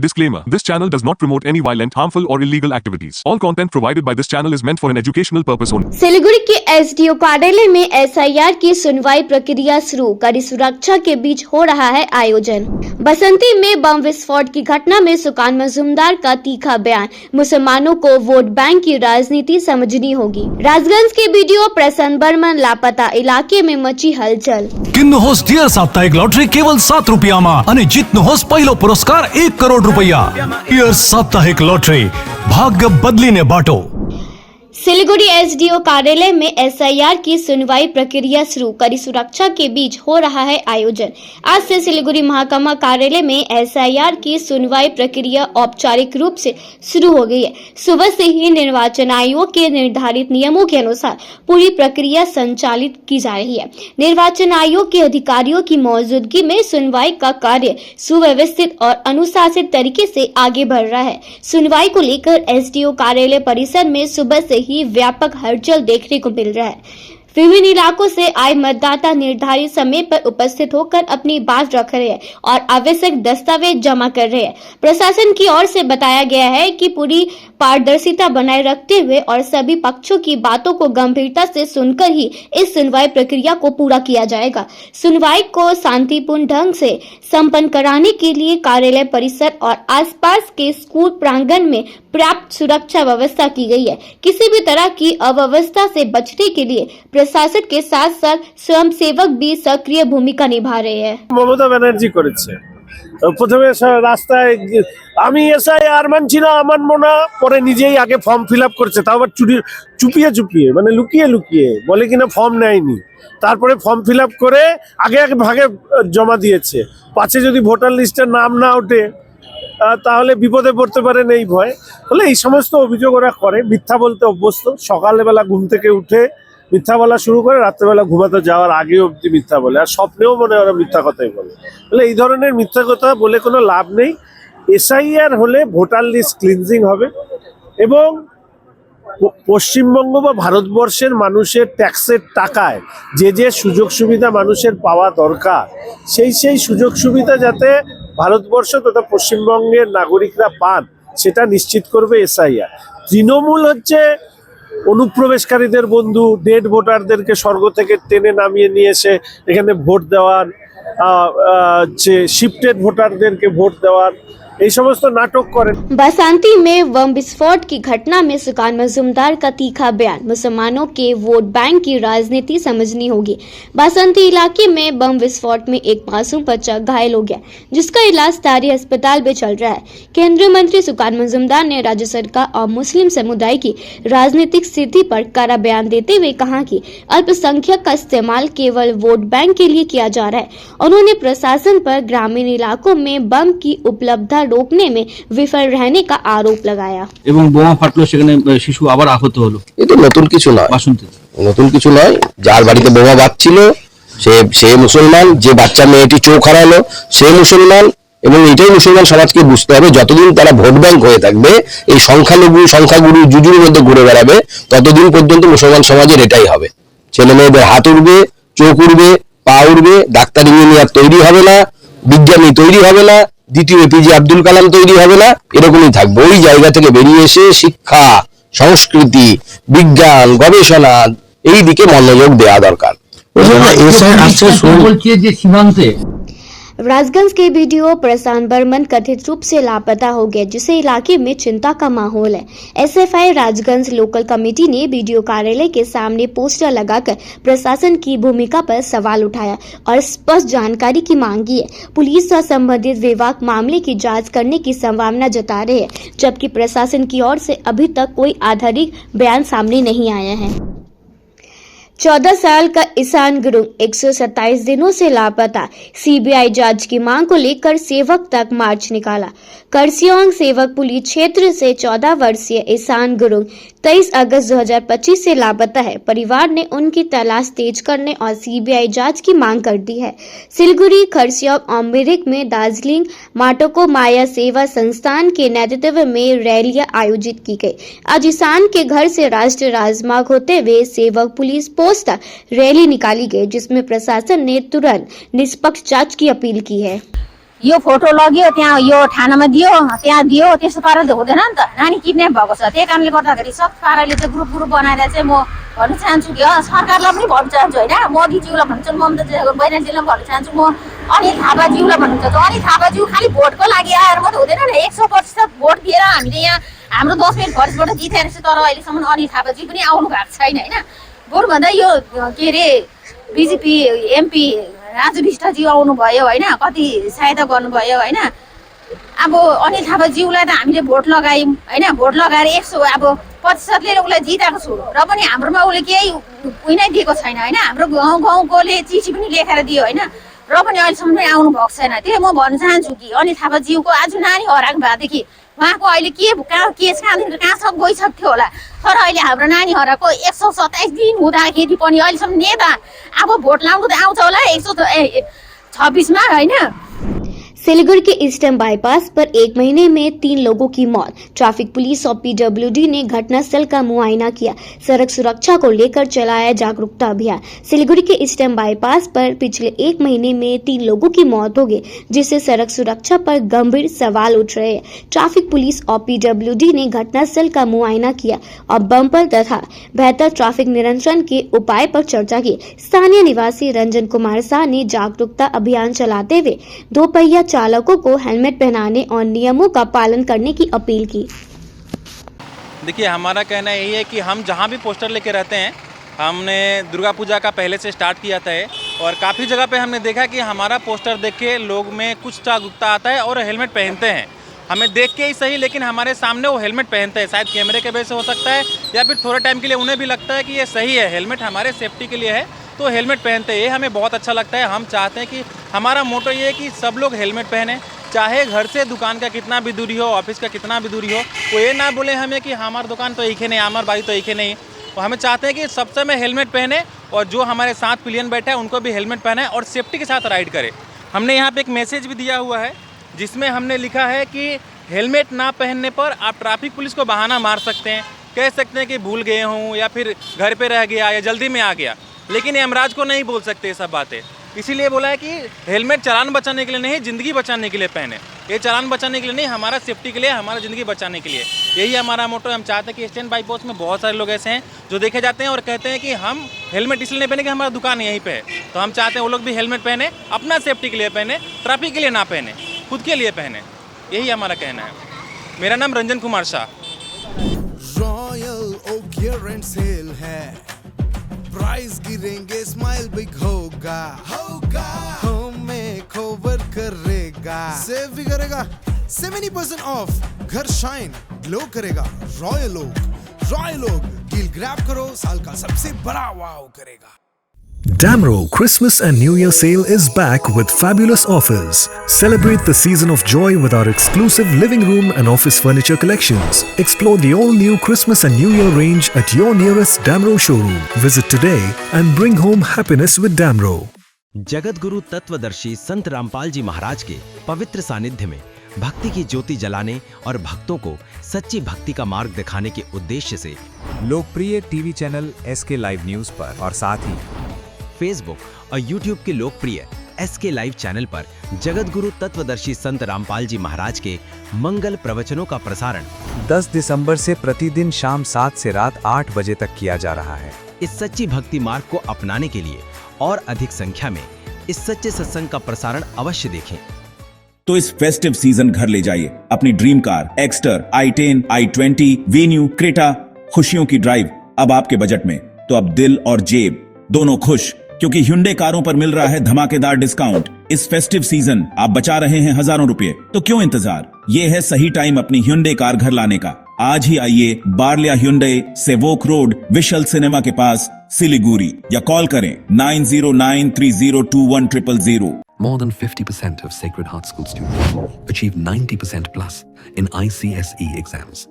Disclaimer: This channel does not promote any violent, harmful, or illegal activities. All content provided by this channel is meant for an educational purpose only. Siliguri के SDO कार्यालय में SIR की सुनवाई प्रक्रिया शुरू, कड़ी सुरक्षा के बीच हो रहा है आयोजन। बसंती में बम विस्फोट की घटना में सुकान मजूमदार का तीखा बयान, मुसलमानों को वोट बैंक की राजनीति समझनी होगी। राजगंज के बीडीओ प्रसन्न बर्मन लापता, इलाके में मची हलचल। किन्न होस डियर साप्ताहिक लॉटरी केवल 7 રૂપિયામાં અને જીતનો હોસ પહેલો પુરસ્કાર 1 કરોડ રૂપિયા। ડિયર સાપ્તાહિક लॉटरी, भाग्य बदलीने बाटो। सिलीगुड़ी एसडीओ कार्यालय में एसआईआर की सुनवाई प्रक्रिया शुरू, कड़ी सुरक्षा के बीच हो रहा है आयोजन। आज से सिलीगुड़ी महकमा कार्यालय में एसआईआर की सुनवाई प्रक्रिया औपचारिक रूप से शुरू हो गई है। सुबह से ही निर्वाचन आयोग के निर्धारित नियमों के अनुसार पूरी प्रक्रिया संचालित की जा रही है। निर्वाचन आयोग के अधिकारियों की मौजूदगी में सुनवाई का कार्य सुव्यवस्थित और अनुशासित तरीके से आगे बढ़ रहा है। सुनवाई को लेकर एसडीओ कार्यालय परिसर में सुबह से ही व्यापक हलचल देखने को मिल रहा है। विभिन्न इलाकों से आए मतदाता निर्धारित समय पर उपस्थित होकर अपनी बात रख रहे हैं और आवश्यक दस्तावेज जमा कर रहे हैं। प्रशासन की ओर से बताया गया है कि पूरी पारदर्शिता बनाए रखते हुए और सभी पक्षों की बातों को गंभीरता से सुनकर ही इस सुनवाई प्रक्रिया को पूरा किया जाएगा। सुनवाई को शांतिपूर्ण ढंग से संपन्न कराने के लिए कार्यालय परिसर और आसपास के स्कूल प्रांगण में पर्याप्त सुरक्षा व्यवस्था की गई है। किसी भी तरह की अव्यवस्था से बचने के लिए प्रशासन के साथ साथ स्वयंसेवक भी सक्रिय भूमिका निभा रहे हैं। ममता बनर्जी করেছে প্রথমে রাস্তায় আমি এসআইআর মানছি না, মানবো না, পরে নিজেই আগে ফর্ম ফিল আপ করছে, তাও আবার চুপিয়ে চুপিয়ে, মানে লুকিয়ে লুকিয়ে বলে কিনা ফর্ম নেয়নি, তারপরে ফর্ম ফিল আপ করে আগে আগে ভাগে জমা দিয়েছে। পাছে যদি ভোটার লিস্টের নাম না ওঠে তাহলে বিপদে পড়তে পারেন এই ভয়। তাহলে এই সমস্ত অভিযোগ ওরা করে, মিথ্যা বলতে অভ্যস্ত। সকালবেলা ঘুম থেকে উঠে মিথ্যা বলা শুরু করে, রাত্রেবেলা ঘুমাতে যাওয়ার আগেও অবধি মিথ্যা বলে, আর স্বপ্নেও মনে ওরা মিথ্যা কথাই বলে। তাহলে এই ধরনের মিথ্যা কথা বলে কোনো লাভ নেই। এসআইআর হলে ভোটার লিস্ট ক্লিনজিং হবে এবং পশ্চিমবঙ্গ বা ভারতবর্ষের মানুষের ট্যাক্সের টাকায় যে যে সুযোগ সুবিধা মানুষের পাওয়া দরকার, সেই সুযোগ সুবিধা যাতে ভারতবর্ষ তথা পশ্চিমবঙ্গের নাগরিকরা পান, সেটা নিশ্চিত করবে এসআইআর। তৃণমূল হচ্ছে অনুপ্রবেশকারীদের বন্ধু, ডেড ভোটারদেরকে স্বর্গ থেকে টেনে নামিয়ে নিয়ে এসে এখানে ভোট দেওয়ার, শিফটেড ভোটারদেরকে ভোট দেওয়ার এই সমস্ত নাটক করেন। बसंती में बम विस्फोट की घटना में सुकान मजूमदार का तीखा बयान, मुसलमानों के वोट बैंक की राजनीति समझनी होगी। बसंती इलाके में बम विस्फोट में एक मासूम बच्चा घायल हो गया, जिसका इलाज तारी अस्पताल में चल रहा है। केंद्रीय मंत्री सुकान मजूमदार ने राज्य सरकार और मुस्लिम समुदाय की राजनीतिक स्थिति पर कड़ा बयान देते हुए कहा कि अल्पसंख्यक का इस्तेमाल केवल वोट बैंक के लिए किया जा रहा है। उन्होंने प्रशासन पर ग्रामीण इलाकों में बम की उपलब्धता रोकने में विफल रहने का आरोप लगाया। এবং বোমা ফাটলো, সেখানে শিশু আবার আহত হলো। এটা নতুন কিছু নয়, নতুন কিছু নয়। যার বাড়িতে বোমা বাজছিল সে মুসলমান, যে বাচ্চা মেয়েটি চোখ হারালো সে মুসলমান, এবং এটাই মুসলমান সমাজকে বুঝতে হবে। যতদিন তারা ভোট ব্যাংক হয়ে থাকবে, এই সংখ্যাগুরু জুজুর মধ্যে ঘুরে বেড়াবে, ততদিন পর্যন্ত মুসলমান সমাজের এটাই হবে। ছেলে মেয়েদের হাত উঠবে, চোখ উঠবে, পা উঠবে, ডাক্তার ইঞ্জিনিয়ার তৈরি হবে না, বিজ্ঞানী তৈরি হবে না, দ্বিতীয় এপিজে আব্দুল কালাম তৈরি হবে না, এরকমই থাকবে। ওই জায়গা থেকে বেরিয়ে এসে শিক্ষা, সংস্কৃতি, বিজ্ঞান, গবেষণা এই দিকে মনোযোগ দেওয়া দরকার। राजगंज के बीडीओ प्रशांत बर्मन कथित रूप से लापता हो गए, जिससे इलाके में चिंता का माहौल है। एसएफआई राजगंज लोकल कमेटी ने बीडीओ कार्यालय के सामने पोस्टर लगाकर प्रशासन की भूमिका पर सवाल उठाया और स्पष्ट जानकारी की मांग की है। पुलिस और संबंधित विभाग मामले की जांच करने की संभावना जता रहे हैं, जबकि प्रशासन की ओर से अभी तक कोई आधारित बयान सामने नहीं आया है। 14 साल का ईशान गुरुंग 127 दिनों से लापता, सीबीआई जांच की मांग को लेकर सेवक तक मार्च निकाला। करसियोंग सेवक पुलिस क्षेत्र से 14 वर्षीय ईशान गुरुंग 23 अगस्त 2025 से लापता है। परिवार ने उनकी तलाश तेज करने और सीबीआई जांच की मांग कर दी है। सिलगुड़ी, खरसियोंग और मिरिक में दार्जिलिंग माटोको माया सेवा संस्थान के नेतृत्व में रैलियां आयोजित की गई। आज ईशान के घर से राष्ट्रीय राजमार्ग होते हुए सेवक पुलिस पोस्ट तक रैली निकाली गई, जिसमें प्रशासन ने तुरंत निष्पक्ष जांच की अपील की है। यो फोटो लग्यो त्यहाँ यो थानामा दियो त्यहाँ दियो त्यस्तो पाराले हुँदैन नि त नानी किडन्याप भएको छ त्यही कारणले गर्दाखेरि सब पाराले चाहिँ ग्रुप बनाएर चाहिँ म भन्न चाहन्छु कि सरकारलाई पनि भन्न चाहन्छु होइन मोदीज्यूलाई भन्न चाहन्छु ममता बैनर्जीलाई भन्न चाहन्छु म अनिल थापाज्यूलाई भन्न चाहन्छु अनिल थापाज्यू खालि भोटको लागि आएर मात्रै हुँदैन नि 100% भोट दिएर हामीले यहाँ हाम्रो 10 मिनट भरिसबाट जितेर छ तर अहिलेसम्म अनिल थापाज्यू पनि आउनु भएको छैन होइन बरु भन्दा यो के अरे बिजेपी एमपी राजु विष्टज्यू आउनुभयो होइन कति सहायता गर्नुभयो होइन अब अनिल थापाज्यूलाई त हामीले भोट लगायौँ होइन भोट लगाएर 100 अब प्रतिशतले उसलाई जिताएको छु र पनि हाम्रोमा उसले केही उयो नै दिएको छैन होइन हाम्रो गाउँकोले चिठी पनि लेखेर दियो होइन र पनि अहिलेसम्म पनि आउनु भएको छैन त्यही म भन्न चाहन्छु कि अनिल थापाज्यूको आज नानी हराएको भएदेखि उहाँको अहिले केस कहाँसम्म गइसक्थ्यो होला तर अहिले हाम्रो नानी हराएको 127 दिन हुँदाखेरि पनि अहिलेसम्म नेता अब भोट लाउनु त आउँछ होला 126 मा होइन सिलीगुड़ी के ईस्टर्न बाईपास पर 1 महीने में 3 लोगों की मौत। ट्रैफिक पुलिस और पीडब्ल्यूडी ने घटनास्थल का मुआयना किया। सड़क सुरक्षा को लेकर चलाया जागरूकता अभियान। सिलीगुड़ी के ईस्टर्न बाईपास पर पिछले 1 महीने में 3 लोगों की मौत हो गई, जिससे सड़क सुरक्षा पर गंभीर सवाल उठ रहे हैं। ट्रैफिक पुलिस और पीडब्ल्यूडी ने घटनास्थल का मुआयना किया और बम्पर तथा बेहतर ट्रैफिक नियंत्रण के उपाय पर चर्चा की। स्थानीय निवासी रंजन कुमार शाह ने जागरूकता अभियान चलाते हुए दोपहिया चालकों को हेलमेट पहनाने और नियमों का पालन करने की अपील की। देखिए हमारा कहना यही है कि हम जहाँ भी पोस्टर लेके रहते हैं हमने दुर्गा पूजा का पहले से स्टार्ट किया था और काफ़ी जगह पे हमने देखा कि हमारा पोस्टर देख के लोग में कुछ जागरूकता आता है और हेलमेट पहनते हैं। हमें देख के ही सही लेकिन हमारे सामने वो हेलमेट पहनते हैं। शायद कैमरे के वजह से हो सकता है या फिर थोड़े टाइम के लिए उन्हें भी लगता है कि ये सही है, हेलमेट हमारे सेफ्टी के लिए है तो हेलमेट पहनते हैं। ये हमें बहुत अच्छा लगता है। हम चाहते हैं कि हमारा मोटो ये है कि सब लोग हेलमेट पहने, चाहे घर से दुकान का कितना भी दूरी हो, ऑफिस का कितना भी दूरी हो। वो ये ना बोले हमें कि हमारी दुकान तो एक ही नहीं, हमारी बारी तो एक ही नहीं। तो हमें चाहते हैं कि सब समय हेलमेट पहने और जो हमारे साथ पिलियन बैठा है उनको भी हेलमेट पहने और सेफ्टी के साथ राइड करे। हमने यहाँ पे एक मैसेज भी दिया हुआ है जिसमें हमने लिखा है कि हेलमेट ना पहनने पर आप ट्रैफिक पुलिस को बहाना मार सकते हैं, कह सकते हैं कि भूल गए हूँ या फिर घर पे रह गया या जल्दी में आ गया, लेकिन यमराज को नहीं बोल सकते ये सब बातें। इसीलिए बोला है कि हेलमेट चालान बचाने के लिए नहीं, ज़िंदगी बचाने के लिए पहने। ये चालान बचाने के लिए नहीं, हमारा सेफ्टी के लिए, हमारा ज़िंदगी बचाने के लिए। यही हमारा मोटो है। हम चाहते हैं कि ईस्टर्न बाईपास में बहुत सारे लोग ऐसे हैं जो देखे जाते हैं और कहते हैं कि हम हेलमेट इसलिए नहीं पहने कि हमारा दुकान यहीं पे है। तो हम चाहते हैं वो लोग भी हेलमेट पहने, अपना सेफ्टी के लिए पहने, ट्रैफिक के लिए ना पहने, खुद के लिए पहने। यही हमारा कहना है। मेरा नाम रंजन कुमार शाह। रॉयल ओकियर एंड सेल है, प्राइस गिरेंगे, स्माइल बिग होगा, हमें कवर करेगा, सेव भी करेगा, 70% ऑफ, घर शाइन ग्लो करेगा। रॉयल ओक डील ग्रैब करो, साल का सबसे बड़ा वाव करेगा। Damro Christmas and New Year sale is back with fabulous offers. Celebrate the season of joy with our exclusive living room and office furniture collections. Explore the all-new Christmas and New Year range at your nearest Damro showroom. Visit today and bring home happiness with Damro. Jagat Guru तत्वदर्शी संत रामपाल जी महाराज के पवित्र सानिध्य में भक्ति की ज्योति जलाने और भक्तों को सच्ची भक्ति का मार्ग दिखाने के उद्देश्य से लोकप्रिय TV channel SK live news पर और साथ ही फेसबुक और यूट्यूब के लोकप्रिय SK लाइव चैनल पर जगत गुरु तत्वदर्शी संत रामपाल जी महाराज के मंगल प्रवचनों का प्रसारण 10 दिसंबर से प्रतिदिन शाम 7 से रात 8 बजे तक किया जा रहा है। इस सच्ची भक्ति मार्ग को अपनाने के लिए और अधिक संख्या में इस सच्चे सत्संग का प्रसारण अवश्य देखें। तो इस फेस्टिव सीजन घर ले जाइए अपनी dream car Exter, i10, i20, venue, Creta. खुशियों की ड्राइव अब आपके बजट में, तो अब दिल और जेब दोनों खुश, क्योंकि Hyundai कारों पर मिल रहा है धमाकेदार डिस्काउंट। इस फेस्टिव सीजन आप बचा रहे हैं हजारों रुपए, तो क्यों इंतजार। ये है सही टाइम अपनी Hyundai कार घर लाने का। आज ही आइए बार्लिया Hyundai, Sevoke road, we shall cinema के पास, सिलीगुड़ी, या कॉल करें 9093021000. More than 50% of Sacred Heart School students achieve 90% plus in ICSE exams.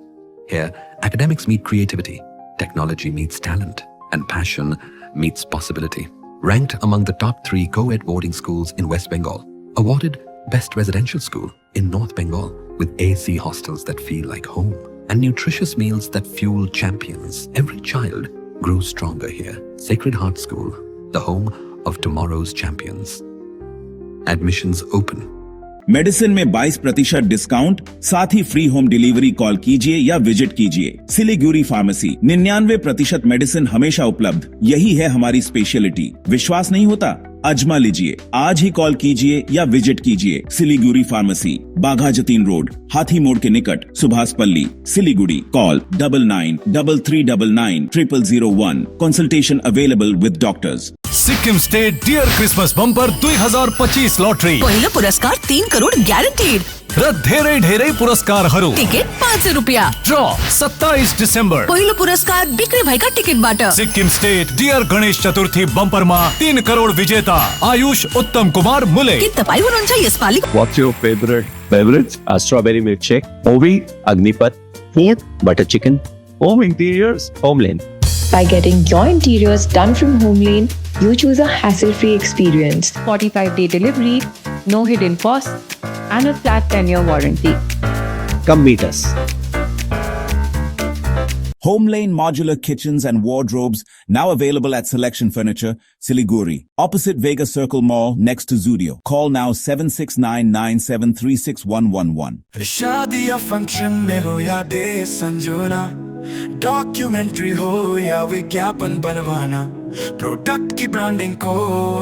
Here, academics meet creativity, technology meets talent, and passion meets possibility. Ranked among the top 3 co-ed boarding schools in West Bengal. Awarded Best Residential School in North Bengal with AC hostels that feel like home and nutritious meals that fuel champions. Every child grows stronger here. Sacred Heart School, the home of tomorrow's champions. Admissions open. Medicine में 22% discount, साथ ही free home delivery. Call कीजिए या visit कीजिए। Siliguri pharmacy, 99% medicine हमेशा उपलब्ध। यही है हमारी स्पेशलिटी। विश्वास नहीं होता? आजमा लीजिए। आज ही कॉल कीजिए या विजिट कीजिए। सिलीगुड़ी फार्मेसी, बाघा जतीन रोड, हाथी मोड़ के निकट, Subhash Palli, Siliguri. Call 9933990001। Consultation available with doctors. Sikkim state dear Christmas bumper 2025 lottery पहिलो पुरस्कार 3 करोड ग्यारेन्टेड र धेरै धेरै पुरस्कारहरू। टिकट 500 रुपियाँ। ड्र 27 डिसेम्बर। पहिलो पुरस्कार बिक्री भएका टिकटबाट। सिक्किम स्टेट डियर गणेश चतुर्थी बम्परमा 3 करोड विजेता आयुष उत्तम कुमार मुले। के तपाईँ हुनुहुन्छ यसपालि? What's your favorite beverage? Strawberry milkshake, Ovi, Agnipat, food, butter chicken, home interiors, Homelane. By getting your interiors done from Homelane, you choose a hassle-free experience. 45-day delivery, no hidden costs, and a flat 10-year warranty. Come meet us. Homelane Modular Kitchens and Wardrobes, now available at Selection Furniture, Siliguri, opposite Vega Circle Mall, next to Zudio. Call now 7699736111. शादी या function में हो या day संजोना, documentary हो या विज्ञापन बनवाना, product की ब्रांडिंग को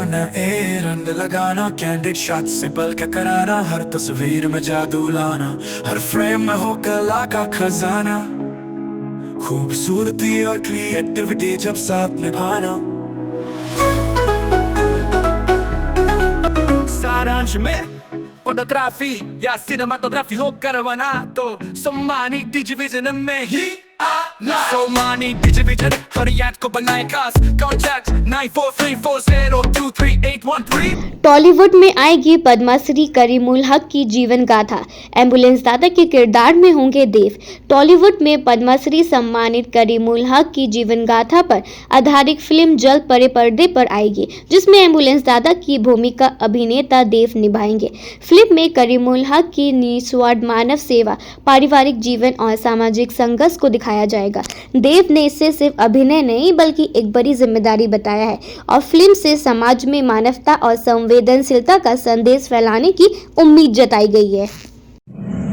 नए रंग लगाना, कैंडिड शॉट से पल के कराना, हर तस्वीर में जादू लाना, हर फ्रेम में हो कला का खजाना, खूबसूरती और क्रिएटिविटी जब साथ निभाना। सारांश में फोटोग्राफी या सिनेमाटोग्राफी हो करवाना तो सम्मानित डिजिविजन में ही आना। सम्मानित डिजिविजन फरियाद को बनाए खास। कॉन्टैक्ट 9434023813। टॉलीवुड में आएगी पद्माश्री करीमुल हक की जीवन गाथा। एम्बुलेंस दादा के किरदार में होंगे देव। टॉलीवुड में पद्माश्री सम्मानित करीमुल हक की जीवन गाथा पर आधारित फिल्म जल्द बड़े पर्दे पर आएगी, जिसमें एम्बुलेंस दादा की भूमिका अभिनेता देव निभाएंगे। फिल्म में करीमुल हक की निस्वार्थ मानव सेवा, पारिवारिक जीवन और सामाजिक संघर्ष को दिखाया जाएगा। देव ने इसे सिर्फ अभिनय नहीं बल्कि एक बड़ी जिम्मेदारी बताया है और फिल्म से समाज में मानवता और संवेदनशीलता का संदेश फैलाने की उम्मीद जताई गई है।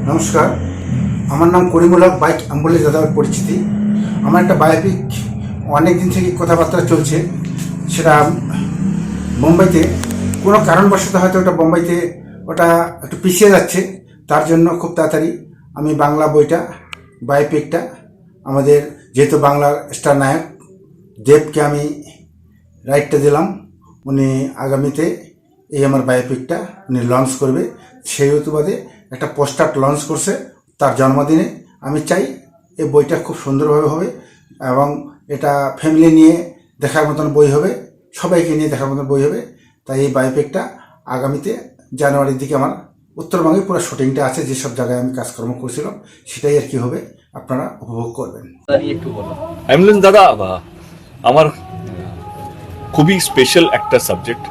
नमस्कार, আমার নাম করিমুল হক, বাইক অ্যাম্বুলেন্স দাদার পরিচিতি। আমার একটা বায়োপিক অনেক দিন থেকে কথাবার্তা চলছে, সেটা মুম্বাইতে কোনো কারণবশত হয়তো ওটা বোম্বাইতে ওটা একটু পিছিয়ে যাচ্ছে। তার জন্য খুব তাড়াতাড়ি আমি বাংলা বইটা বায়োপিকটা আমাদের যেহেতু বাংলার স্টার নায়ক দেবকে আমি রাইটটা দিলাম, উনি আগামীতে এই আমার বায়োপিকটা উনি লঞ্চ করবে। সেই হেতুবাদে একটা পোস্টার লঞ্চ করছে তার জন্মদিনে। আমি চাই এই বইটা খুব সুন্দরভাবে হবে এবং এটা ফ্যামিলি নিয়ে দেখার মতন বই হবে, সবাইকে নিয়ে দেখার মতন বই হবে। তাই এই বায়োপিকটা আগামীতে জানুয়ারির দিকে আমার উত্তরবঙ্গে পুরো শুটিংটা আছে, যেসব জায়গায় আমি কাজকর্ম করেছিলাম সেটাই আর কি হবে, আপনারা উপভোগ করবেন। অ্যাম্বুলেন্স দাদা আমার খুবই স্পেশাল একটা সাবজেক্ট,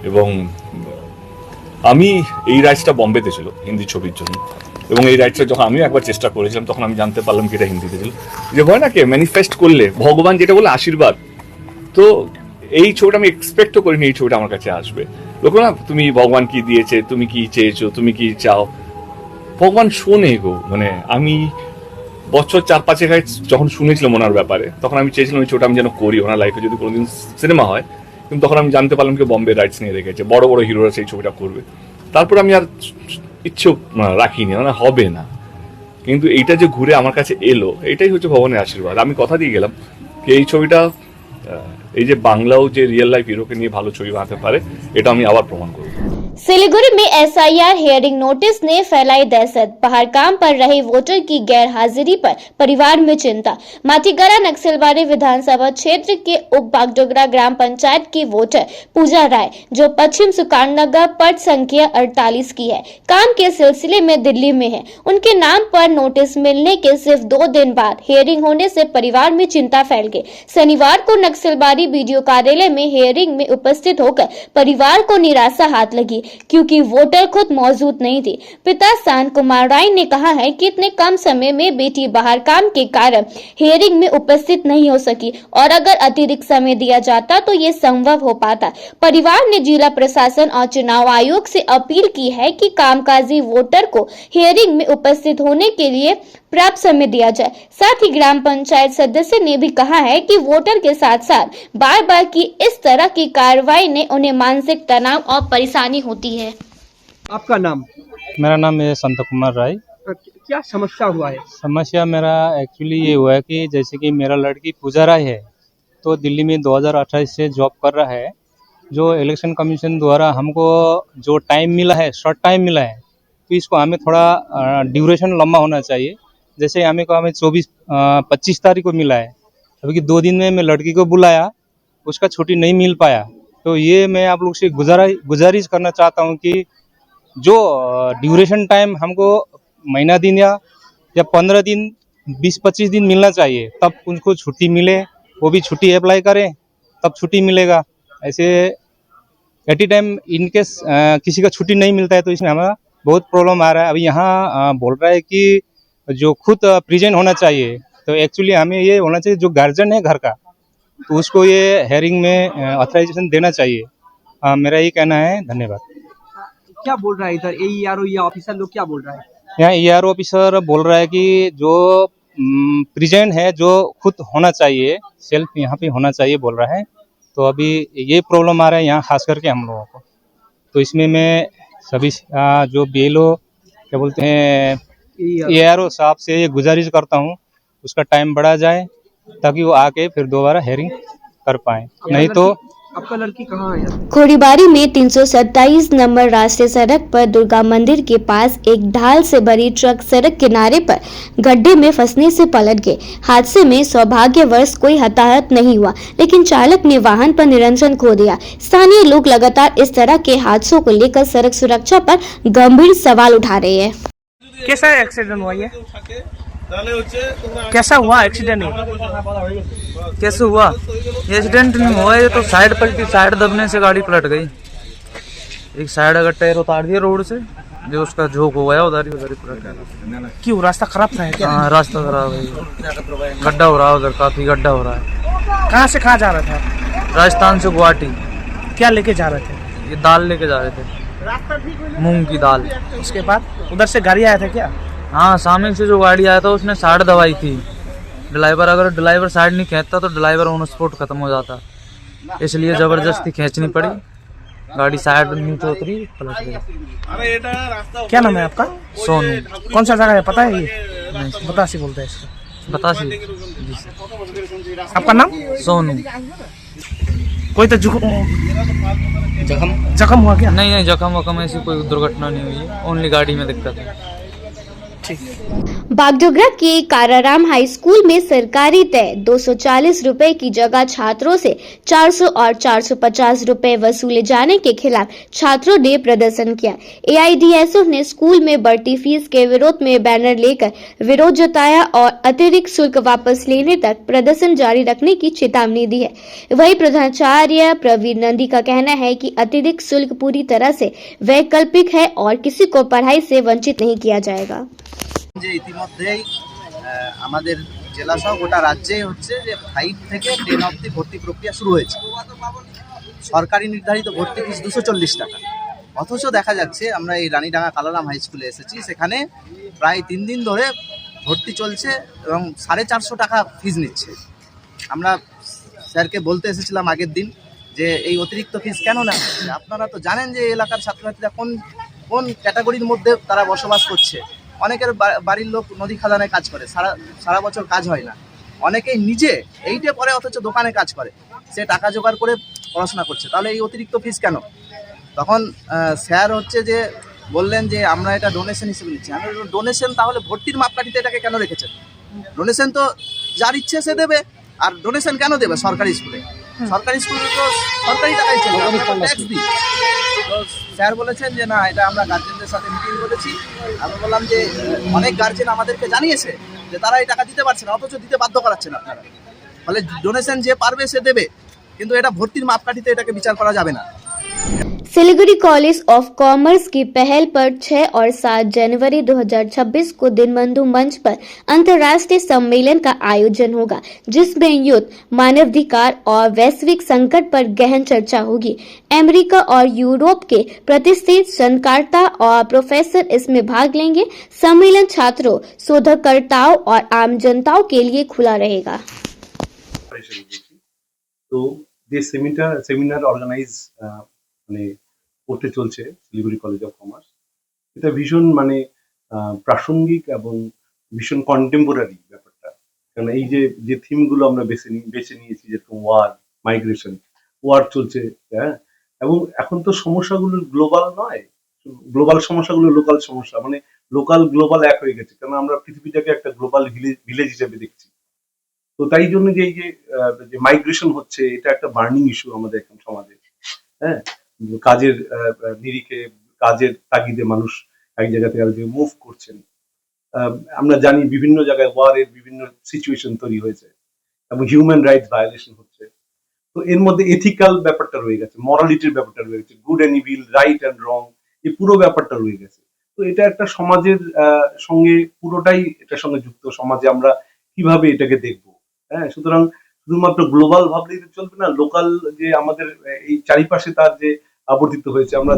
এবং আমি এই রাইটসটা বম্বেতে ছিল হিন্দি ছবির জন্য, এবং এই রাইটসটা যখন আমিও একবার চেষ্টা করেছিলাম তখন আমি জানতে পারলাম কি এটা হিন্দিতে ছিল। যে হয় না কি ম্যানিফেস্ট করলে ভগবান যেটা বলে আশীর্বাদ, তো এই ছবিটা আমি এক্সপেক্টও করিনি এই ছবিটা আমার কাছে আসবে। লোক না তুমি ভগবান কি দিয়েছে, তুমি কি চেয়েছো, তুমি কি চাও, ভগবান শোনে গো। মানে আমি বছর 4-5 আগে যখন শুনেছিলাম ওনার ব্যাপারে, তখন আমি চেয়েছিলাম ওই ছবিটা আমি যেন করি, ওনার লাইফে যদি কোনোদিন সিনেমা হয়। কিন্তু তখন আমি জানতে পারলাম কি বম্বে রাইটস নিয়ে রেখেছে, বড় বড় হিরোরা সেই ছবিটা করবে। তারপর আমি আর ইচ্ছেও রাখিনি, মানে হবে না। কিন্তু এইটা যে ঘুরে আমার কাছে এলো, এটাই হচ্ছে ভগবানের আশীর্বাদ। আমি কথা দিয়ে গেলাম কি এই ছবিটা, এই যে বাংলাও যে রিয়েল লাইফ হিরোকে নিয়ে ভালো ছবি বানাতে পারে, এটা আমি আবার প্রমাণ করব। सिलीगुड़ी में एसआईआर हियरिंग नोटिस ने फैलाई दहशत। पहलगाम पर रहे वोटर की गैर हाजिरी पर परिवार में चिंता। माटीगरा नक्सलबाड़ी विधानसभा क्षेत्र के उप बागडोगरा ग्राम पंचायत की वोटर पूजा राय, जो पश्चिम सुकानगर पट संख्या 48 की है, काम के सिलसिले में दिल्ली में है। उनके नाम पर नोटिस मिलने के सिर्फ 2 दिन बाद हियरिंग होने से परिवार में चिंता फैल गई। शनिवार को नक्सलबाड़ी बीडीओ कार्यालय में हियरिंग में उपस्थित होकर परिवार को निराशा हाथ लगी। क्योंकि वोटर खुद मौजूद नहीं थे। पिता शांत कुमार राय ने कहा है कि इतने कम समय में बेटी बाहर काम के कारण हियरिंग में उपस्थित नहीं हो सकी और अगर अतिरिक्त समय दिया जाता तो ये संभव हो पाता। परिवार ने जिला प्रशासन और चुनाव आयोग से अपील की है कि कामकाजी वोटर को हियरिंग में उपस्थित होने के लिए प्राप्त समय दिया जाए। साथ ही ग्राम पंचायत सदस्य ने भी कहा है कि वोटर के साथ साथ बार बार की इस तरह की कार्रवाई ने उन्हें मानसिक तनाव और परेशानी होती है। आपका नाम? मेरा नाम है संत कुमार राय। क्या समस्या हुआ है? समस्या मेरा एक्चुअली ये हुआ है कि जैसे कि मेरा लड़की पूजा राय है तो दिल्ली में 2028 से जॉब कर रहा है। जो इलेक्शन कमीशन द्वारा हमको जो टाइम मिला है, शॉर्ट टाइम मिला है, तो इसको हमें थोड़ा ड्यूरेशन लंबा होना चाहिए। जैसे हमें 25 तारीख को मिला है, अभी 2 दिन में मैं लड़की को बुलाया, उसका छुट्टी नहीं मिल पाया। तो ये मैं आप लोग से गुजारिश करना चाहता हूँ कि जो ड्यूरेशन टाइम हमको महीना दिन या 15 दिन 20-25 दिन मिलना चाहिए, तब उनको छुट्टी मिले, वो भी छुट्टी अप्लाई करें तब छुट्टी मिलेगा। ऐसे एट ई टाइम इनकेस किसी का छुट्टी नहीं मिलता है तो इसमें हमारा बहुत प्रॉब्लम आ रहा है। अभी यहाँ बोल रहा है कि जो खुद प्रेजेंट होना चाहिए, तो एक्चुअली हमें ये होना चाहिए जो गार्जियन है घर का, तो उसको ये हेयरिंग में ऑथराइजेशन देना चाहिए। मेरा ये कहना है। धन्यवाद। क्या बोल रहा है इधर AERO या ऑफिसर लोग क्या बोल रहा है? यहाँ AERO ऑफिसर बोल रहा है कि जो प्रेजेंट है, जो खुद होना चाहिए, सेल्फ यहाँ पे होना चाहिए बोल रहा है। तो अभी ये प्रॉब्लम आ रहा है यहाँ खास करके हम लोगों को। तो इसमें मैं सभी जो BLO क्या बोलते हैं AERO साहब से ये गुजारिश करता हूँ उसका टाइम बढ़ा जाए ताकि वो आके फिर दोबारा हेयरिंग कर पाए। नहीं तो आपका लड़की कहाँ है? खोरीबारी में 327 नंबर राष्ट्रीय सड़क पर दुर्गा मंदिर के पास एक ढाल से भरी ट्रक सड़क किनारे पर गड्ढे में फंसने से पलट गए। हादसे में सौभाग्यवश कोई हताहत नहीं हुआ, लेकिन चालक ने वाहन पर नियंत्रण खो दिया। स्थानीय लोग लगातार इस तरह के हादसों को लेकर सड़क सुरक्षा पर गंभीर सवाल उठा रहे हैं। कैसा एक्सीडेंट हुआ ये? कैसा हुआ एक्सीडेंट? कैसे हुआ एक्सीडेंट? नहीं हुआ, ये तो साइड पलटी, साइड दबने से गाड़ी पलट गई। एक साइड अगर टायर उतार दिया रोड से, जो उसका झोंक हो गया उधर ही पलट गया। क्यों, रास्ता खराब था क्या? हाँ, रास्ता खराब है, गड्ढा हो रहा है, उधर काफी गड्ढा हो रहा है। कहाँ से कहाँ जा रहा था? राजस्थान से गुवाहाटी। क्या लेके जा रहे थे? ये दाल लेके जा रहे थे, मूंग की दाल। उसके बाद उधर से गाड़ी आया था क्या? हाँ, सामने से जो गाड़ी आया था उसने साइड दबाई थी। अगर ड्राइवर साइड नहीं खींचता तो ड्राइवर ऑन स्पॉट खत्म हो जाता, इसलिए जबरदस्ती खींचनी पड़ी। गाड़ी साइड नीचे उतरी, पलट गई। क्या नाम है आपका? सोनू। कौन सा जगह है पता है? ये बतासी बोलते हैं इसको। बतासी जी सर। आपका नाम? सोनू। कोई तो जख्म हुआ क्या? नहीं, जख्म वखम ऐसी कोई दुर्घटना नहीं हुई है, ओनली गाड़ी में दिक्कत है। बागडोगरा के काराराम हाई स्कूल में सरकारी तय 240 रुपए की जगह छात्रों से 400 और 450 रुपए वसूले जाने के खिलाफ छात्रों ने प्रदर्शन किया। AIDSO ने स्कूल में बढ़ती फीस के विरोध में बैनर लेकर विरोध जताया और अतिरिक्त शुल्क वापस लेने तक प्रदर्शन जारी रखने की चेतावनी दी है। वहीं प्रधानाचार्य प्रवीण नंदी का कहना है कि अतिरिक्त शुल्क पूरी तरह से वैकल्पिक है और किसी को पढ़ाई से वंचित नहीं किया जाएगा। যে ইতিমধ্যেই আমাদের জেলা সহ গোটা রাজ্যে হচ্ছে যে 5 থেকে 10 অবধি ভর্তি প্রক্রিয়া শুরু হয়েছে। সরকারি নির্ধারিত ভর্তি ফিস 240 টাকা, অথচ দেখা যাচ্ছে আমরা এই রানীডাঙ্গা কালারাম হাই স্কুলে এসেছি, সেখানে প্রায় 3 দিন ধরে ভর্তি চলছে এবং 450 টাকা ফিস নিচ্ছে। আমরা স্যারকে বলতে এসেছিলাম আগের দিন যে এই অতিরিক্ত ফিস কেন নেওয়া হচ্ছে। আপনারা তো জানেন যে এলাকার ছাত্রছাত্রীরা কোন ক্যাটাগরির মধ্যে তারা বসবাস করছে। অনেকের বাড়ির লোক নদী খাদানে কাজ করে, সারা বছর কাজ হয় না। অনেকেই নিজে এইটে পরে অথচ দোকানে কাজ করে, সে টাকা জোগাড় করে পড়াশোনা করছে, তাহলে এই অতিরিক্ত ফিস কেন? তখন স্যার হচ্ছে যে বললেন যে আমরা এটা ডোনেশন হিসেবে নিচ্ছি। আমি ডোনেশন তাহলে ভর্তির মাপকাঠিতে এটাকে কেন রেখেছেন? ডোনেশন তো যার ইচ্ছে সে দেবে, আর ডোনেশন কেন দেবে সরকারি স্কুলে? সরকারি স্কুলে তো সরকারি টাকাই চলে, ট্যাক্স দিই। তো স্যার বলেছেন যে না, এটা আমরা গার্জেনদের সাথে মিটিং করেছি। আমি বললাম যে অনেক গার্জেন আমাদেরকে জানিয়েছে যে তারা এই টাকা দিতে পারছে না, অথচ দিতে বাধ্য করাচ্ছেন আপনারা। ফলে ডোনেশন যে পারবে সে দেবে, কিন্তু এটা ভর্তির মাপকাঠিতে এটাকে বিচার করা যাবে না। सिलीगुड़ी कॉलेज ऑफ कॉमर्स की पहल पर 6 और 7 जनवरी 2026 को दिनबंधु मंच पर अंतर्राष्ट्रीय सम्मेलन का आयोजन होगा, जिसमें युद्ध, मानवाधिकार और वैश्विक संकट पर गहन चर्चा होगी। अमेरिका और यूरोप के प्रतिष्ठित संकायकर्ता और प्रोफेसर इसमें भाग लेंगे। सम्मेलन छात्रों, शोधकर्ताओं और आम जनताओं के लिए खुला रहेगा। তো যে সেমিনার অর্গানাইজ মানে করতে চলছে শিলিগুড়ি কলেজ অফ কমার্স, এটা ভীষণ মানে প্রাসঙ্গিক এবং ভীষণ কন্টেম্পোরারি ব্যাপারটা। কারণ এই যে থিমগুলো আমরা বেছে নিয়েছি, যেরকম ওয়ার, মাইগ্রেশন, ওয়ার চলছে, হ্যাঁ, এবং এখন তো সমস্যাগুলো গ্লোবাল নয়, গ্লোবাল সমস্যাগুলো লোকাল সমস্যা, মানে লোকাল গ্লোবাল এক হয়ে গেছে। কারণ আমরা পৃথিবীটাকে একটা গ্লোবাল ভিলেজ হিসেবে দেখছি। তো তাই জন্য যে এই যে মাইগ্রেশন হচ্ছে, এটা একটা বার্নিং ইস্যু আমাদের এখন সমাজে। হ্যাঁ, কাজের নিরিখে, কাজের তাগিদে মানুষ এক জায়গা থেকে আরেক জায়গায় মুভ করছেন। আমরা জানি বিভিন্ন জায়গায় ওয়ারের বিভিন্ন সিচুয়েশন তৈরি হয়েছে এবং হিউম্যান রাইটস ভায়োলেশন হচ্ছে। তো এর মধ্যে এথিক্যাল ব্যাপারটা রয়ে গেছে, মরালিটির ব্যাপারটা রয়ে গেছে, good and evil, right and রং, এই পুরো ব্যাপারটা রয়ে গেছে। তো এটা একটা সমাজের সঙ্গে পুরোটাই এটার সঙ্গে যুক্ত। সমাজে আমরা কিভাবে এটাকে দেখবো? হ্যাঁ, সুতরাং শুধুমাত্র গ্লোবাল ভাবলেই চলবে না, লোকাল যে আমাদের এই চারিপাশে তার যে আবর্তিত হয়েছে, আমরা